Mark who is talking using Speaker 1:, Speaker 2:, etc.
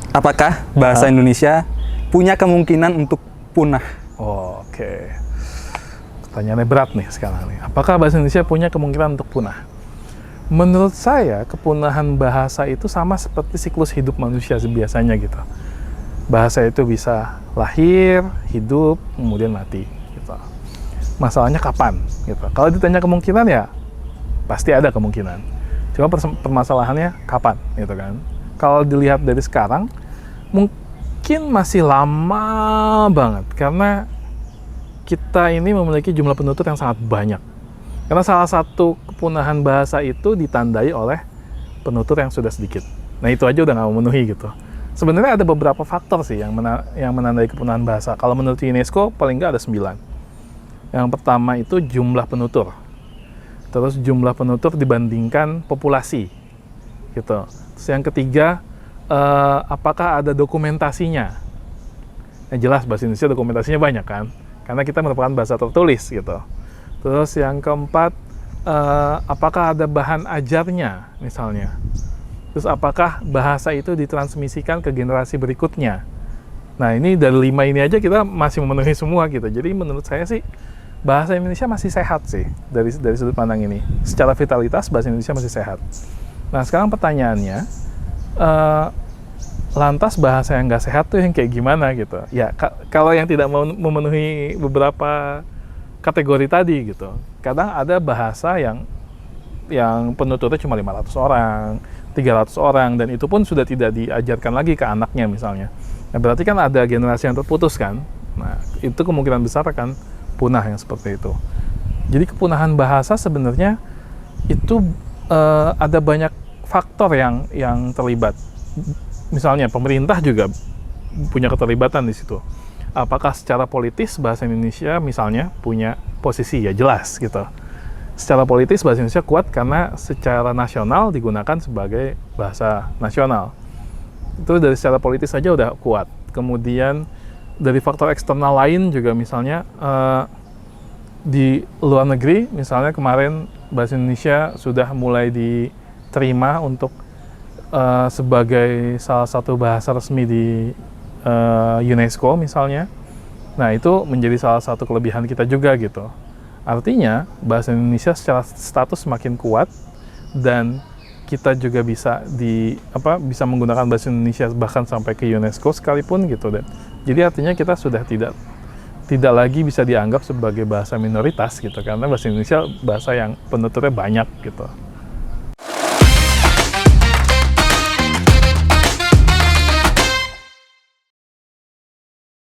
Speaker 1: Apakah bahasa Indonesia punya kemungkinan untuk punah?
Speaker 2: Oh, oke. Pertanyaannya berat nih sekarang nih. Apakah bahasa Indonesia punya kemungkinan untuk punah? Menurut saya, kepunahan bahasa itu sama seperti siklus hidup manusia biasanya gitu. Bahasa itu bisa lahir, hidup, kemudian mati gitu. Masalahnya kapan gitu. Kalau ditanya kemungkinan ya pasti ada kemungkinan. Cuma permasalahannya kapan gitu kan. Kalau dilihat dari sekarang mungkin masih lama banget karena kita ini memiliki jumlah penutur yang sangat banyak. Karena salah satu kepunahan bahasa itu ditandai oleh penutur yang sudah sedikit. Nah itu aja udah nggak memenuhi gitu. Sebenarnya ada beberapa faktor sih yang menandai kepunahan bahasa. Kalau menurut UNESCO paling nggak ada 9. Yang pertama itu jumlah penutur. Terus jumlah penutur dibandingkan populasi gitu. Terus yang ketiga, apakah ada dokumentasinya? Nah, jelas bahasa Indonesia dokumentasinya banyak kan, karena kita merupakan bahasa tertulis gitu. Terus yang keempat, apakah ada bahan ajarnya misalnya? Terus apakah bahasa itu ditransmisikan ke generasi berikutnya? Nah ini dari 5 ini aja kita masih memenuhi semua gitu. Jadi menurut saya sih bahasa Indonesia masih sehat sih dari sudut pandang ini. Secara vitalitas bahasa Indonesia masih sehat. Nah sekarang pertanyaannya, lantas bahasa yang nggak sehat tuh yang kayak gimana gitu? Ya kalau yang tidak memenuhi beberapa kategori tadi gitu. Kadang ada bahasa yang penuturnya cuma 500 orang, 300 orang, dan itu pun sudah tidak diajarkan lagi ke anaknya misalnya. Nah berarti kan ada generasi yang terputus kan? Nah itu kemungkinan besar akan punah yang seperti itu. Jadi kepunahan bahasa sebenarnya itu ada banyak faktor yang terlibat. Misalnya pemerintah juga punya keterlibatan di situ. Apakah secara politis bahasa Indonesia misalnya punya posisi? Ya jelas gitu. Secara politis bahasa Indonesia kuat karena secara nasional digunakan sebagai bahasa nasional. Itu dari secara politis saja udah kuat. Kemudian dari faktor eksternal lain juga misalnya di luar negeri misalnya kemarin bahasa Indonesia sudah mulai diterima untuk sebagai salah satu bahasa resmi di UNESCO misalnya. Nah itu menjadi salah satu kelebihan kita juga gitu. Artinya bahasa Indonesia secara status semakin kuat dan kita juga bisa bisa menggunakan bahasa Indonesia bahkan sampai ke UNESCO sekalipun gitu. Dan jadi artinya kita sudah tidak lagi bisa dianggap sebagai bahasa minoritas gitu, karena bahasa Indonesia bahasa yang penuturnya banyak gitu.